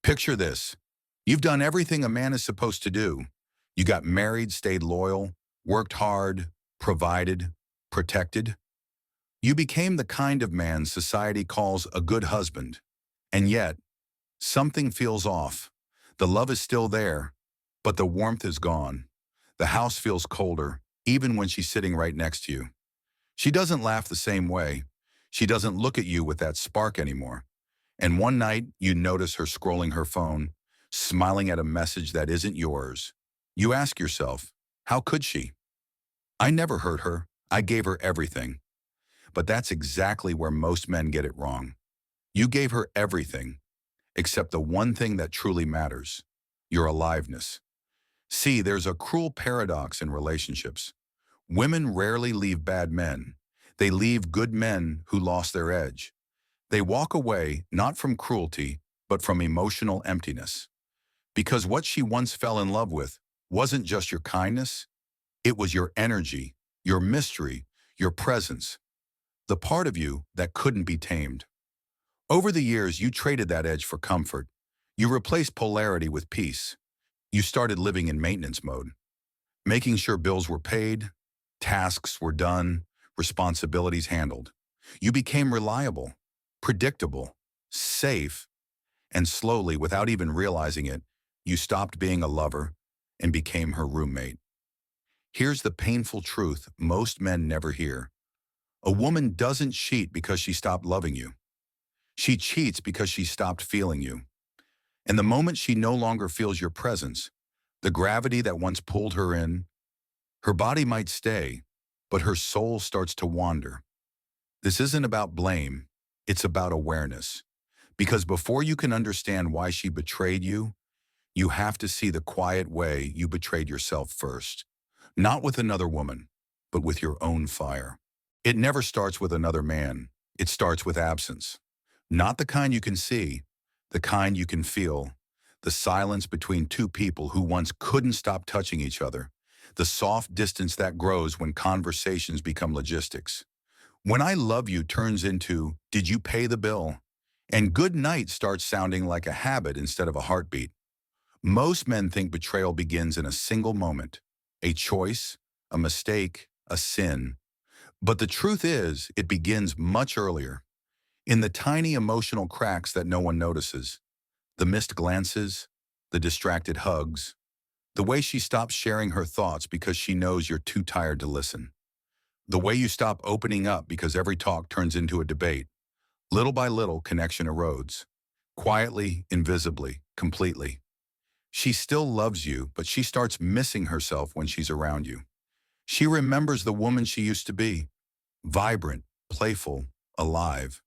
Picture this. You've done everything a man is supposed to do. You got married, stayed loyal, worked hard, provided, protected. You became the kind of man society calls a good husband. And yet, something feels off. The love is still there, but the warmth is gone. The house feels colder, even when she's sitting right next to you. She doesn't laugh the same way. She doesn't look at you with that spark anymore. And one night, you notice her scrolling her phone, smiling at a message that isn't yours. You ask yourself, how could she? I never hurt her. I gave her everything. But that's exactly where most men get it wrong. You gave her everything, except the one thing that truly matters, your aliveness. See, there's a cruel paradox in relationships. Women rarely leave bad men. They leave good men who lost their edge. They walk away not from cruelty, but from emotional emptiness. Because what she once fell in love with wasn't just your kindness, it was your energy, your mystery, your presence, the part of you that couldn't be tamed. Over the years, you traded that edge for comfort. You replaced polarity with peace. You started living in maintenance mode, making sure bills were paid, tasks were done, responsibilities handled. You became reliable, predictable, safe, and slowly, without even realizing it, you stopped being a lover and became her roommate. Here's the painful truth most men never hear. A woman doesn't cheat because she stopped loving you. She cheats because she stopped feeling you. And the moment she no longer feels your presence, the gravity that once pulled her in, her body might stay, but her soul starts to wander. This isn't about blame, it's about awareness. Because before you can understand why she betrayed you, you have to see the quiet way you betrayed yourself first. Not with another woman, but with your own fire. It never starts with another man. It starts with absence. Not the kind you can see, the kind you can feel. The silence between two people who once couldn't stop touching each other. The soft distance that grows when conversations become logistics. When I love you turns into, did you pay the bill? And good night starts sounding like a habit instead of a heartbeat. Most men think betrayal begins in a single moment, a choice, a mistake, a sin. But the truth is, it begins much earlier, in the tiny emotional cracks that no one notices. The missed glances, the distracted hugs, the way she stops sharing her thoughts because she knows you're too tired to listen. The way you stop opening up because every talk turns into a debate. Little by little, connection erodes. Quietly, invisibly, completely. She still loves you, but she starts missing herself when she's around you. She remembers the woman she used to be. Vibrant, playful, alive.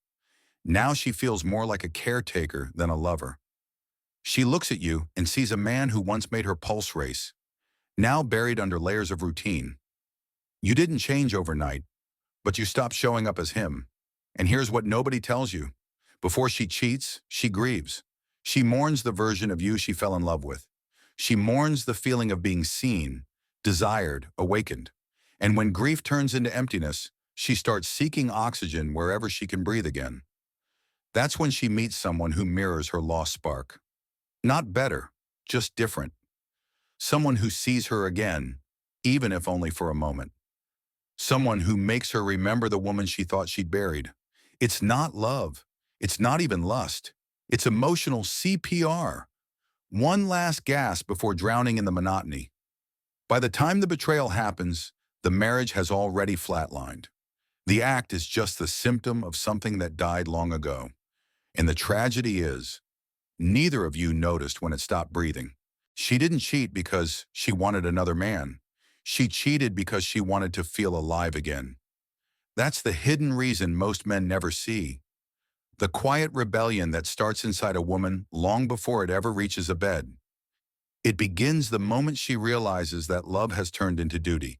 Now she feels more like a caretaker than a lover. She looks at you and sees a man who once made her pulse race, now buried under layers of routine. You didn't change overnight, but you stopped showing up as him. And here's what nobody tells you. Before she cheats, she grieves. She mourns the version of you she fell in love with. She mourns the feeling of being seen, desired, awakened. And when grief turns into emptiness, she starts seeking oxygen wherever she can breathe again. That's when she meets someone who mirrors her lost spark. Not better, just different. Someone who sees her again, even if only for a moment. Someone who makes her remember the woman she thought she'd buried. It's not love. It's not even lust. It's emotional CPR. One last gasp before drowning in the monotony. By the time the betrayal happens, the marriage has already flatlined. The act is just the symptom of something that died long ago. And the tragedy is, neither of you noticed when it stopped breathing. She didn't cheat because she wanted another man. She cheated because she wanted to feel alive again. That's the hidden reason most men never see. The quiet rebellion that starts inside a woman long before it ever reaches a bed. It begins the moment she realizes that love has turned into duty,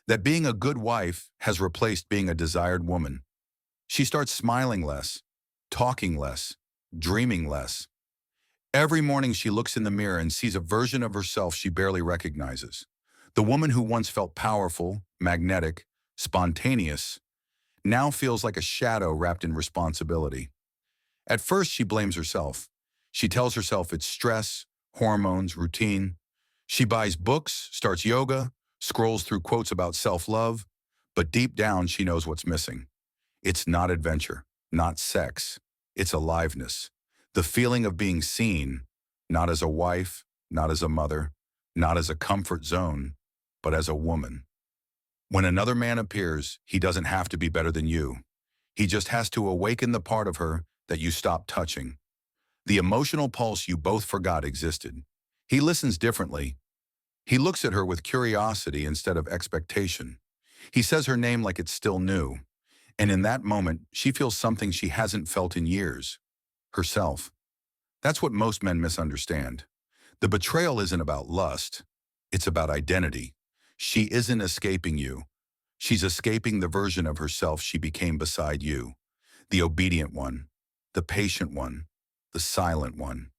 that being a good wife has replaced being a desired woman. She starts smiling less, talking less, dreaming less. Every morning she looks in the mirror and sees a version of herself she barely recognizes. The woman who once felt powerful, magnetic, spontaneous, now feels like a shadow wrapped in responsibility. At first she blames herself. She tells herself it's stress, hormones, routine. She buys books, starts yoga, scrolls through quotes about self-love, but deep down she knows what's missing. It's not adventure, not sex. It's aliveness. The feeling of being seen, not as a wife, not as a mother, not as a comfort zone, but as a woman. When another man appears, he doesn't have to be better than you. He just has to awaken the part of her that you stopped touching. The emotional pulse you both forgot existed. He listens differently. He looks at her with curiosity instead of expectation. He says her name like it's still new. And in that moment, she feels something she hasn't felt in years. Herself. That's what most men misunderstand. The betrayal isn't about lust. It's about identity. She isn't escaping you. She's escaping the version of herself she became beside you. The obedient one, the patient one, the silent one.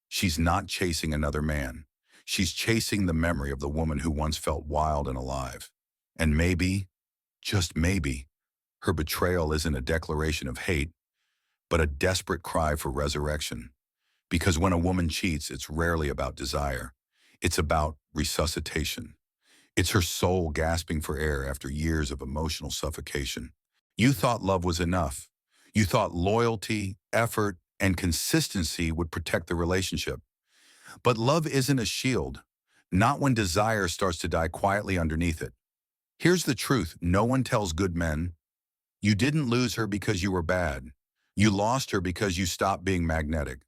She's not chasing another man. She's chasing the memory of the woman who once felt wild and alive. And maybe, just maybe, her betrayal isn't a declaration of hate, but a desperate cry for resurrection. Because when a woman cheats, it's rarely about desire. It's about resuscitation. It's her soul gasping for air after years of emotional suffocation. You thought love was enough. You thought loyalty, effort, and consistency would protect the relationship. But love isn't a shield, not when desire starts to die quietly underneath it. Here's the truth no one tells good men. You didn't lose her because you were bad. You lost her because you stopped being magnetic.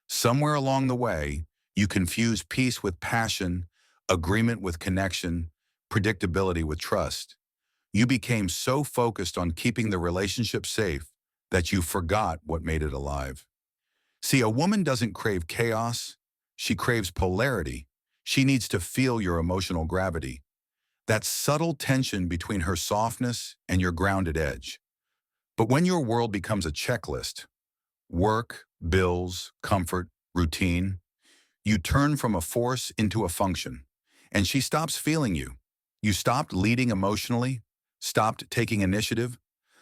Somewhere along the way, you confused peace with passion, agreement with connection, predictability with trust. You became so focused on keeping the relationship safe that you forgot what made it alive. See, a woman doesn't crave chaos. She craves polarity. She needs to feel your emotional gravity. That subtle tension between her softness and your grounded edge. But when your world becomes a checklist, work, bills, comfort, routine, you turn from a force into a function, and she stops feeling you. You stopped leading emotionally, stopped taking initiative,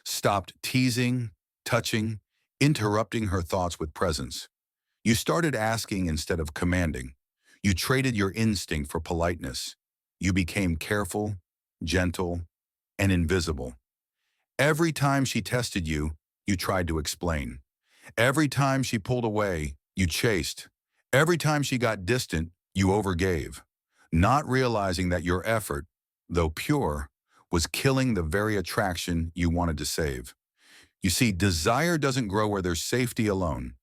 stopped teasing, touching, interrupting her thoughts with presence. You started asking instead of commanding. You traded your instinct for politeness. You became careful, gentle, and invisible. Every time she tested you, you tried to explain. Every time she pulled away, you chased. Every time she got distant, you overgave, not realizing that your effort, though pure, was killing the very attraction you wanted to save. You see, desire doesn't grow where there's safety alone.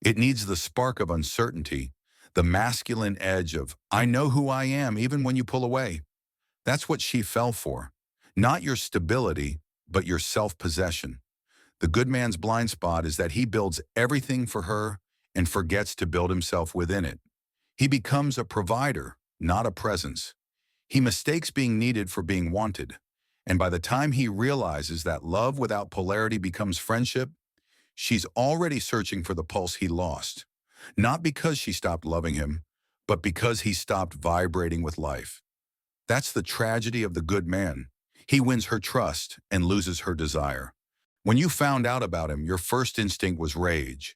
It needs the spark of uncertainty, the masculine edge of, I know who I am even when you pull away. That's what she fell for. Not your stability, but your self-possession. The good man's blind spot is that he builds everything for her and forgets to build himself within it. He becomes a provider, not a presence. He mistakes being needed for being wanted. And by the time he realizes that love without polarity becomes friendship, she's already searching for the pulse he lost. Not because she stopped loving him, but because he stopped vibrating with life. That's the tragedy of the good man. He wins her trust and loses her desire. When you found out about him, your first instinct was rage.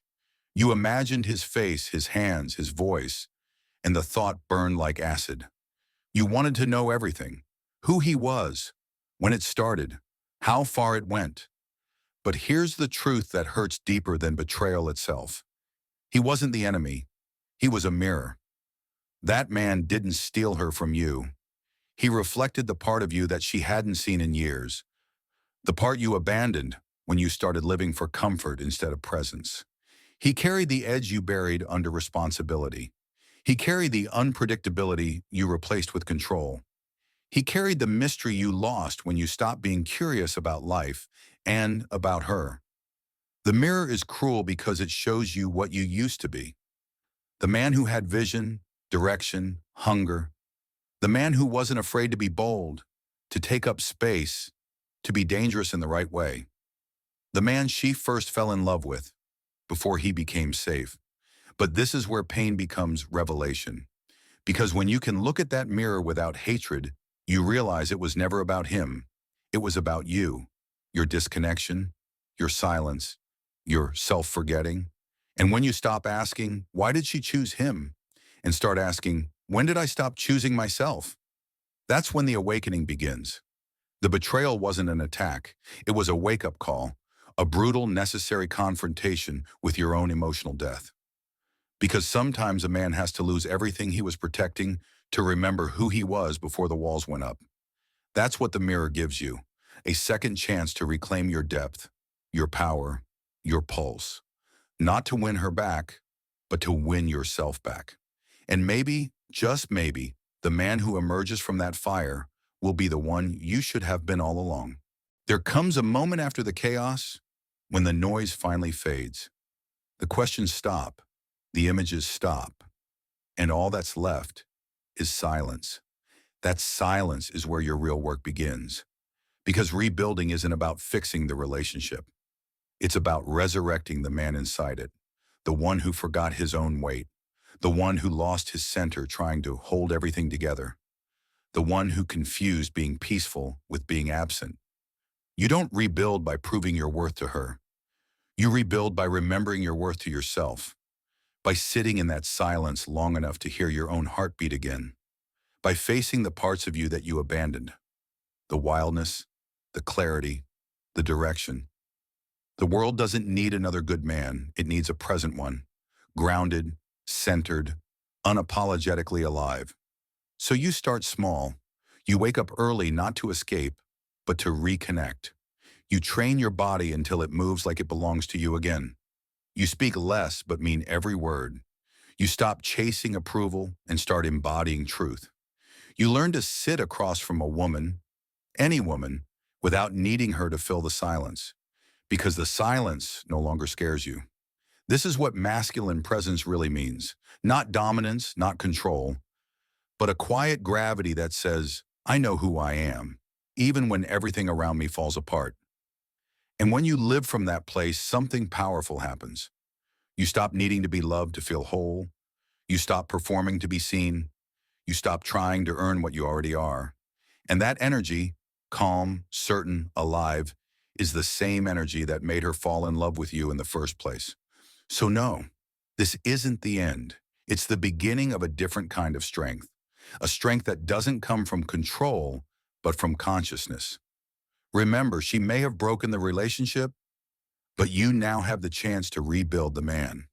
You imagined his face, his hands, his voice, and the thought burned like acid. You wanted to know everything, who he was, when it started, how far it went. But here's the truth that hurts deeper than betrayal itself. He wasn't the enemy. He was a mirror. That man didn't steal her from you. He reflected the part of you that she hadn't seen in years, the part you abandoned when you started living for comfort instead of presence. He carried the edge you buried under responsibility. He carried the unpredictability you replaced with control. He carried the mystery you lost when you stopped being curious about life and about her. The mirror is cruel because it shows you what you used to be. The man who had vision, direction, hunger. The man who wasn't afraid to be bold, to take up space, to be dangerous in the right way. The man she first fell in love with before he became safe. But this is where pain becomes revelation. Because when you can look at that mirror without hatred, you realize it was never about him. It was about you, your disconnection, your silence, your self-forgetting. And when you stop asking, why did she choose him? And start asking, when did I stop choosing myself? That's when the awakening begins. The betrayal wasn't an attack. It was a wake-up call, a brutal, necessary confrontation with your own emotional death. Because sometimes a man has to lose everything he was protecting to remember who he was before the walls went up. That's what the mirror gives you, a second chance to reclaim your depth, your power, your pulse. Not to win her back, but to win yourself back. And maybe, just maybe, the man who emerges from that fire will be the one you should have been all along. There comes a moment after the chaos when the noise finally fades. The questions stop, the images stop, and all that's left is silence. That silence is where your real work begins. Because rebuilding isn't about fixing the relationship. It's about resurrecting the man inside it, the one who forgot his own weight, the one who lost his center trying to hold everything together, the one who confused being peaceful with being absent. You don't rebuild by proving your worth to her. You rebuild by remembering your worth to yourself, by sitting in that silence long enough to hear your own heartbeat again, by facing the parts of you that you abandoned, the wildness, the clarity, the direction. The world doesn't need another good man. It needs a present one, grounded, centered, unapologetically alive. So you start small. You wake up early not to escape, but to reconnect. You train your body until it moves like it belongs to you again. You speak less but mean every word. You stop chasing approval and start embodying truth. You learn to sit across from a woman, any woman, without needing her to fill the silence, because the silence no longer scares you. This is what masculine presence really means. Not dominance, not control, but a quiet gravity that says, I know who I am, even when everything around me falls apart. And when you live from that place, something powerful happens. You stop needing to be loved to feel whole. You stop performing to be seen. You stop trying to earn what you already are. And that energy, calm, certain, alive, is the same energy that made her fall in love with you in the first place. So no, this isn't the end. It's the beginning of a different kind of strength. A strength that doesn't come from control, but from consciousness. Remember, she may have broken the relationship, but you now have the chance to rebuild the man.